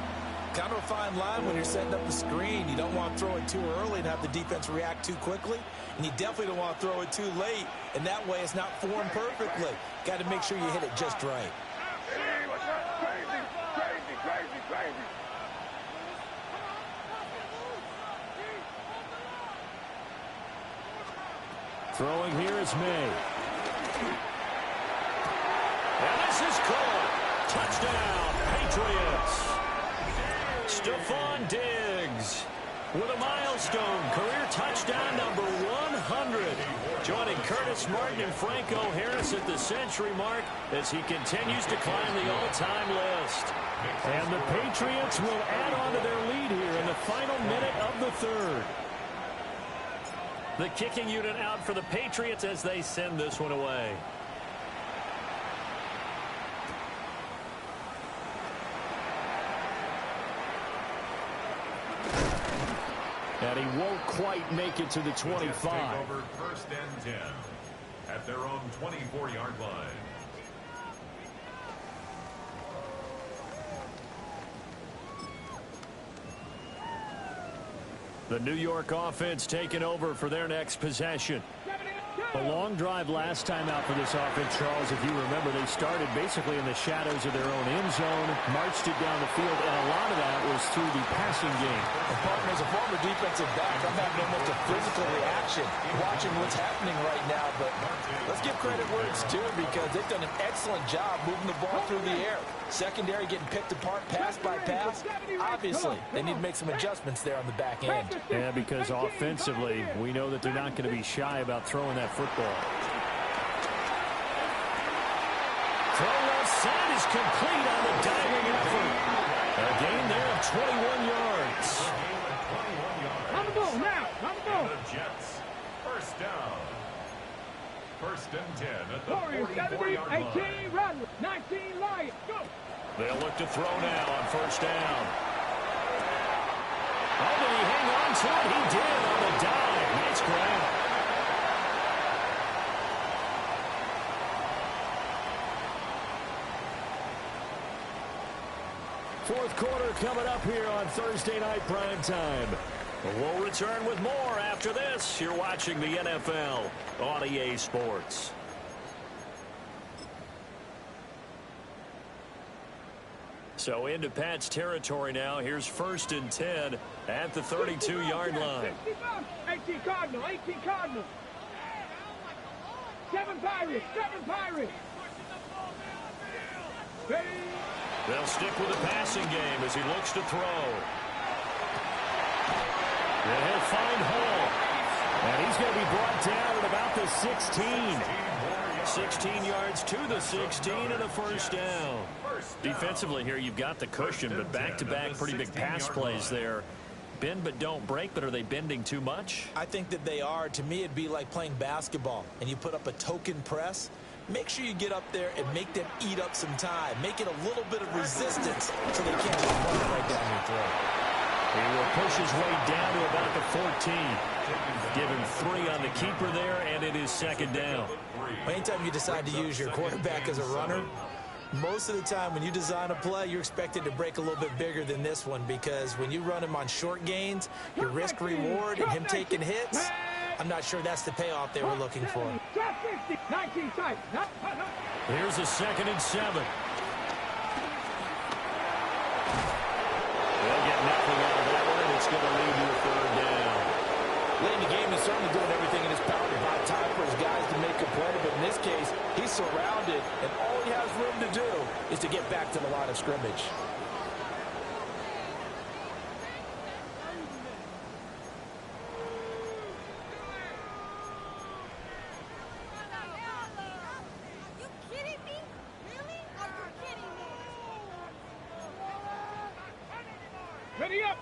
Kind of a fine line when you're setting up the screen. You don't want to throw it too early and have the defense react too quickly. And you definitely don't want to throw it too late. And that way it's not formed perfectly. Got to make sure you hit it just right. Hey, what's that? Crazy. Throwing here is May. And this is caught. Touchdown, Patriots. Stephon Diggs with a milestone career touchdown number 100. Joining Curtis Martin and Franco Harris at the century mark as he continues to climb the all-time list. And the Patriots will add on to their lead here in the final minute of the third. The kicking unit out for the Patriots as they send this one away. And he won't quite make it to the 25. Take over first and 10 at their own 24-yard line. The New York offense taking over for their next possession. A long drive last time out for this offense, Charles. If you remember, they started basically in the shadows of their own end zone, marched it down the field, and a lot of that was through the passing game. And partner, as a former defensive back, I'm having almost a physical reaction watching what's happening right now. But let's give credit where it's due because they've done an excellent job moving the ball through the air. Secondary getting picked apart pass by pass. Obviously, they need to make some adjustments there on the back end. Yeah, because offensively, we know that they're not going to be shy about throwing that football. Throw left side is complete on the diving effort. A gain there of 21 yards. On the ball now. The Jets, first down. First and 10 at the Warriors 44-yard 70, line. 18 Rattler, 19 Lions. Go. They'll look to throw now on first down. Oh, did he hang on to it? He did on the dive. Nice grab. Fourth quarter coming up here on Thursday Night Primetime. We'll return with more after this. You're watching the NFL on EA Sports. So into Pat's territory now. Here's 1st and 10 at the 32-yard line. 18 Cardinal, 18 Cardinal. 7 Pirates, 7 Pirates. They'll stick with the passing game as he looks to throw. And he'll find Hall. And he's going to be brought down at about the 16. 16 yards to the 16 and a first down. Defensively here, you've got the cushion, but back-to-back pretty big pass plays there. Bend but don't break, but are they bending too much? I think that they are. To me, it'd be like playing basketball, and you put up a token press. Make sure you get up there and make them eat up some time. Make it a little bit of resistance so they can't just run it right down your throat. He will push his way down to about the 14. Give him 3 on the keeper there, and it is 2nd down. Anytime you decide to use your quarterback as a runner, most of the time when you design a play, you're expected to break a little bit bigger than this one, because when you run him on short gains, your risk-reward and him taking hits, I'm not sure that's the payoff they were looking for. Here's a 2nd and 7. They'll get nothing out of that one, and it's going to lead to a 3rd down. Late in the game, he's certainly doing everything in his power to buy time for his guys to make a play, but in this case, he's surrounded, and all he has room to do is to get back to the line of scrimmage.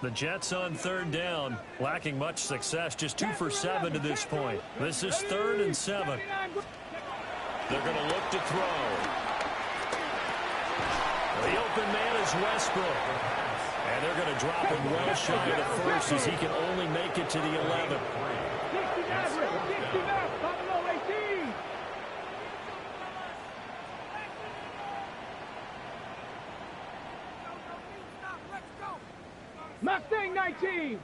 The Jets on 3rd down, lacking much success, just 2 for 7 to this point. This is 3rd and 7. They're going to look to throw. The open man is Westbrook. And they're going to drop him well shy of the 1st as he can only make it to the 11. Mustang 19.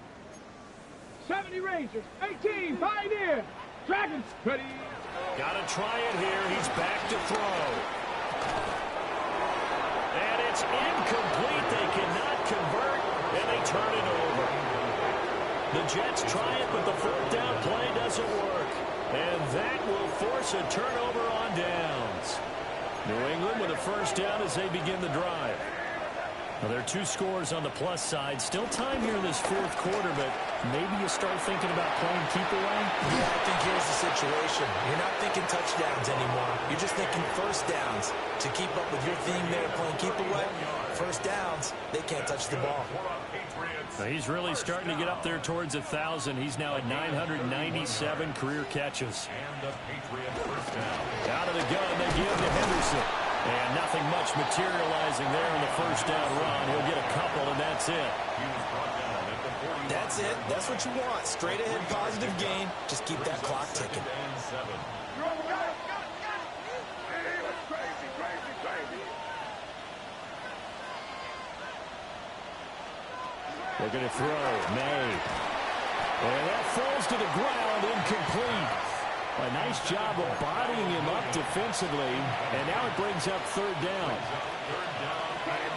70 Rangers. 18. Pioneer. Dragons. Ready. Got to try it here. He's back to throw. And it's incomplete. They cannot convert, and they turn it over. The Jets try it, but the 4th down play doesn't work. And that will force a turnover on downs. New England with a 1st down as they begin the drive. Well, there are 2 scores on the plus side. Still time here in this 4th quarter, but maybe you start thinking about playing keep away? Yeah, I think here's the situation. You're not thinking touchdowns anymore. You're just thinking 1st downs. To keep up with your theme there, playing keep away, 1st downs, they can't touch the ball. Now, he's really starting to get up there towards 1,000. He's now at 997 career catches. Out of the gun, they give to Henderson. And nothing much materializing there in the 1st down run. He'll get a couple, and that's it. That's it. That's what you want. Straight ahead positive gain. Just keep that clock ticking. They're going to throw. May. And that falls to the ground, incomplete. A nice job of bodying him up defensively, and now it brings up 3rd down.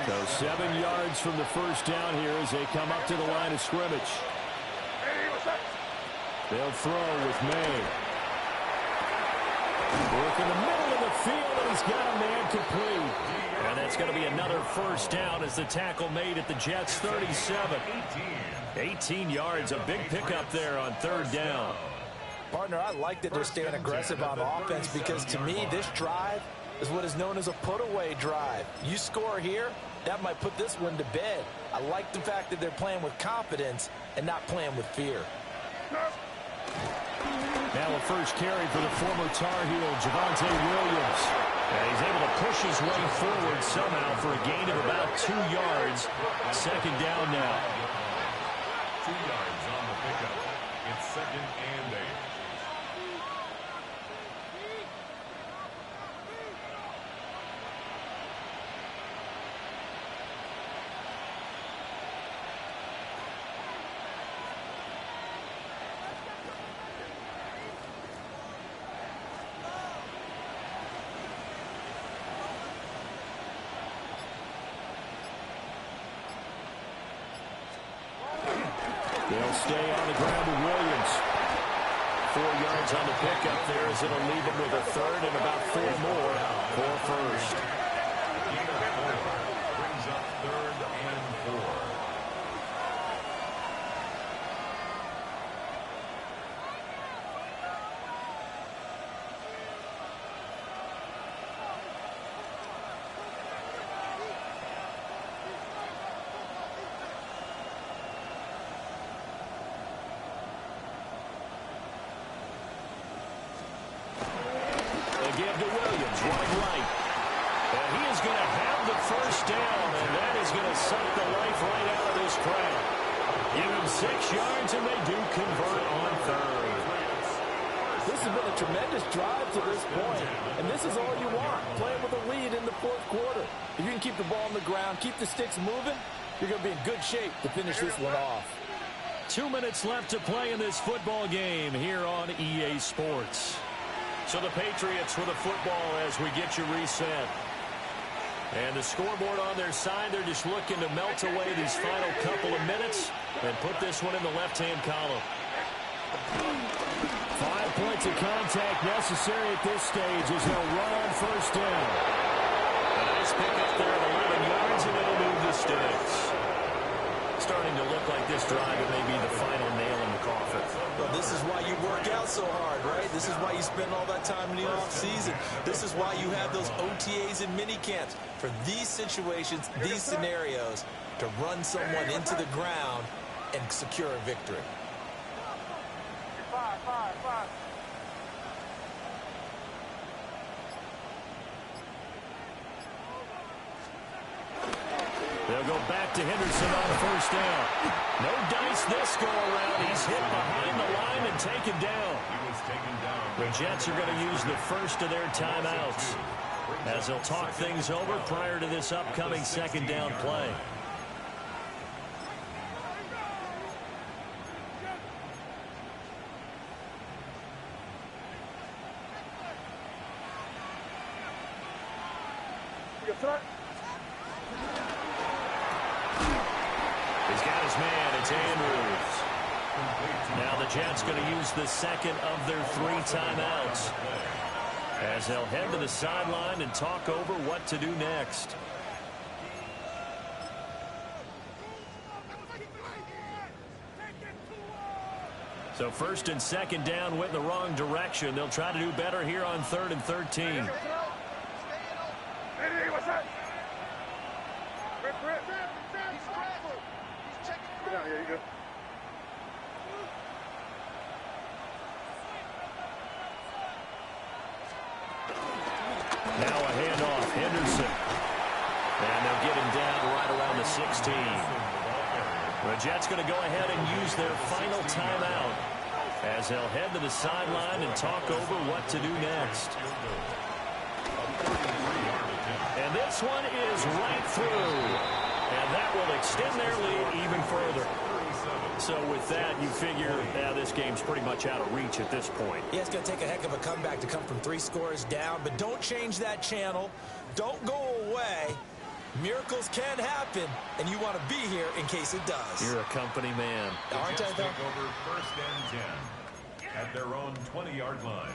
So 7 yards from the 1st down here as they come up to the line of scrimmage. They'll throw with May. Work in the middle of the field, and he's got a man complete. And that's going to be another 1st down as the tackle made at the Jets' 37. 18 yards, a big pickup there on 3rd down. Partner, I like that they're staying aggressive on offense, because to me, this drive is what is known as a put-away drive. You score here, that might put this one to bed. I like the fact that they're playing with confidence and not playing with fear. Now a first carry for the former Tar Heel, Javonte Williams. And he's able to push his way forward somehow for a gain of about 2 yards. 2nd down now. 2 yards on the pickup. It's 2nd and 8. They'll stay on the ground with Williams. 4 yards on the pickup there as it'll leave them with a third and about 4 more for first. Brings up 3rd and 4. Give to Williams, wide right. And he is going to have the first down, and that is going to suck the life right out of this crowd. Give him 6 yards, and they do convert on third. This has been a tremendous drive to this point, and this is all you want, playing with a lead in the 4th quarter. If you can keep the ball on the ground, keep the sticks moving, you're going to be in good shape to finish this one off. 2 minutes left to play in this football game here on EA Sports. So the Patriots with a football as we get you reset. And the scoreboard on their side, they're just looking to melt away these final couple of minutes and put this one in the left-hand column. 5 points of contact necessary at this stage as they'll run on first down. A nice pick up there at 11 yards, and it'll move the sticks. Starting to look like this drive, it may be the final nail in the coffin. Well, this is why you work out so hard, right? This is why you spend all that time in the offseason. This is why you have those OTAs and mini camps. For these situations, these scenarios, to run someone into the ground and secure a victory. They'll go back to Henderson on first down. No dice this go around. He's hit behind the line and taken down. The Jets are going to use the first of their timeouts as they'll talk things over prior to this upcoming 2nd down play. He's got his man. It's Andrews. Now the Jets going to use the second of their 3 timeouts as they'll head to the sideline and talk over what to do next. So 1st and 2nd down went in the wrong direction. They'll try to do better here on 3rd and 13. Now a handoff, Henderson. And they'll get him down right around the 16. The Jets going to go ahead and use their final timeout as they'll head to the sideline and talk over what to do next. And this one is right through. And that will extend their lead even further. So with that, you figure this game's pretty much out of reach at this point. Yeah, it's going to take a heck of a comeback to come from 3 scores down, but don't change that channel. Don't go away. Miracles can happen, and you want to be here in case it does. You're a company man. Aren't I, though? Take over 1st and 10 at their own 20-yard line.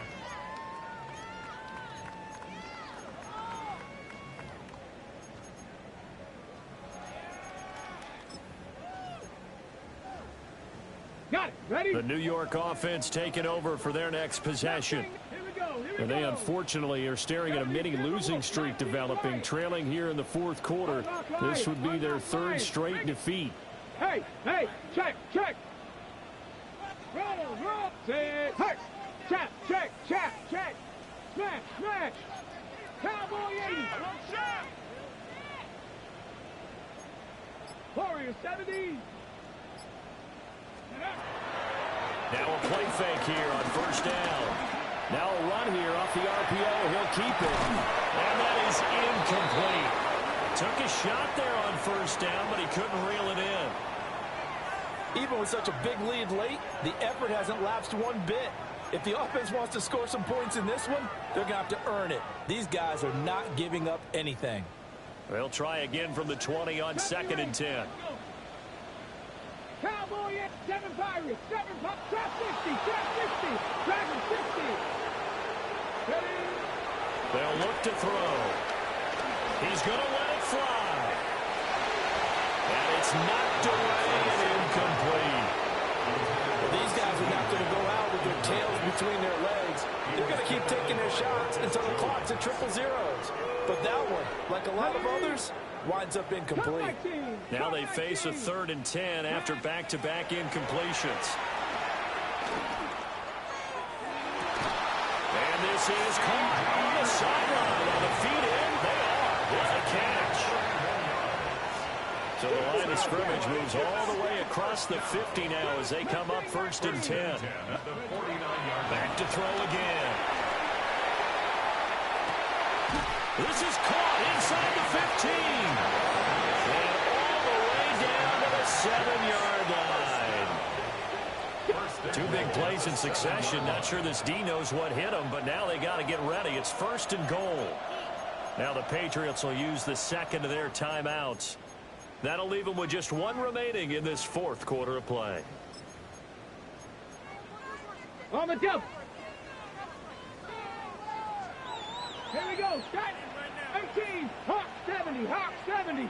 Got it. Ready? The New York offense taking over for their next possession. Here we go. And they unfortunately are staring at a mini losing streak developing, trailing here in the 4th quarter. This would be their 3rd straight defeat. Hey, check. Roll, set, hey, check. Smash. Cowboy 80. Warrior 70. Now a play fake here on first down. Now a run here off the RPO. He'll keep it. And that is incomplete. Took a shot there on first down, but he couldn't reel it in. Even with such a big lead late, the effort hasn't lapsed one bit. If the offense wants to score some points in this one, they're going to have to earn it. These guys are not giving up anything. They'll try again from the 20 on 2nd and 10. Cowboy and 7 Pirates. 7 Pirates. Trap 60. Trap 60. Dragon 60. Ready? They'll look to throw. He's going to let it fly. And it's knocked away and incomplete. Well, these guys are not going to go out with their tails between their legs. They're going to keep taking their shots until the clock's at triple zeros. But that one, like a lot of others, winds up incomplete. Now they face a 3rd and 10 after back-to-back incompletions. And this is caught on the sideline. On the feet in, they are. What a catch. So the line of scrimmage moves all the way across the 50 now as they come up 1st and 10. Back to throw again. This is caught inside the 15. And all the way down to the 7-yard line. 2 big plays in succession. Not sure this D knows what hit them, but now they got to get ready. It's 1st and goal. Now the Patriots will use the 2nd of their timeouts. That'll leave them with just 1 remaining in this 4th quarter of play. On the jump. Here we go. Start. 18. Hawk 70. Hawk 70.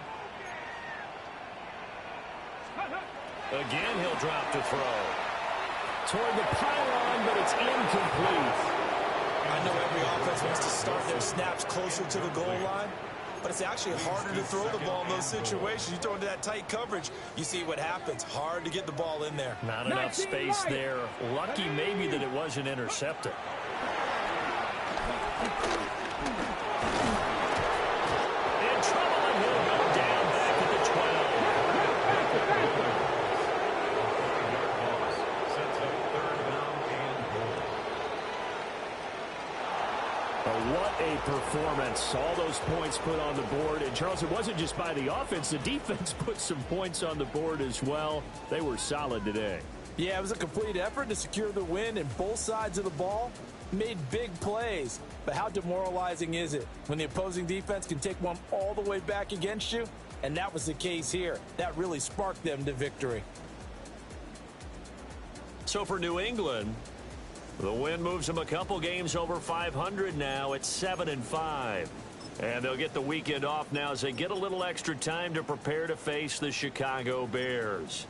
Again, he'll drop to throw. Toward the pylon, but it's incomplete. I know every offense wants to start their snaps closer to the goal line, but it's actually harder to throw the ball in those situations. You throw into that tight coverage, you see what happens. Hard to get the ball in there. Not enough space there. Lucky maybe that it wasn't intercepted. In trouble, and he'll go down back at the 12. What a performance. All those points put on the board. And, Charles, it wasn't just by the offense. The defense put some points on the board as well. They were solid today. Yeah, it was a complete effort to secure the win, and both sides of the ball made big plays. But how demoralizing is it when the opposing defense can take one all the way back against you? And that was the case here. That really sparked them to victory. So for New England, the win moves them a couple games over 500 now at 7-5. And they'll get the weekend off now as they get a little extra time to prepare to face the Chicago Bears.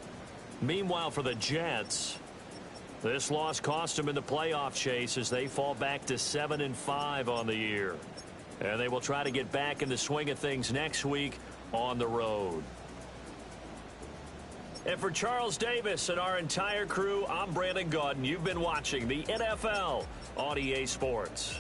Meanwhile, for the Jets, this loss cost them in the playoff chase as they fall back to 7-5 on the year. And they will try to get back in the swing of things next week on the road. And for Charles Davis and our entire crew, I'm Brandon Gaudin. You've been watching the NFL on EA Sports.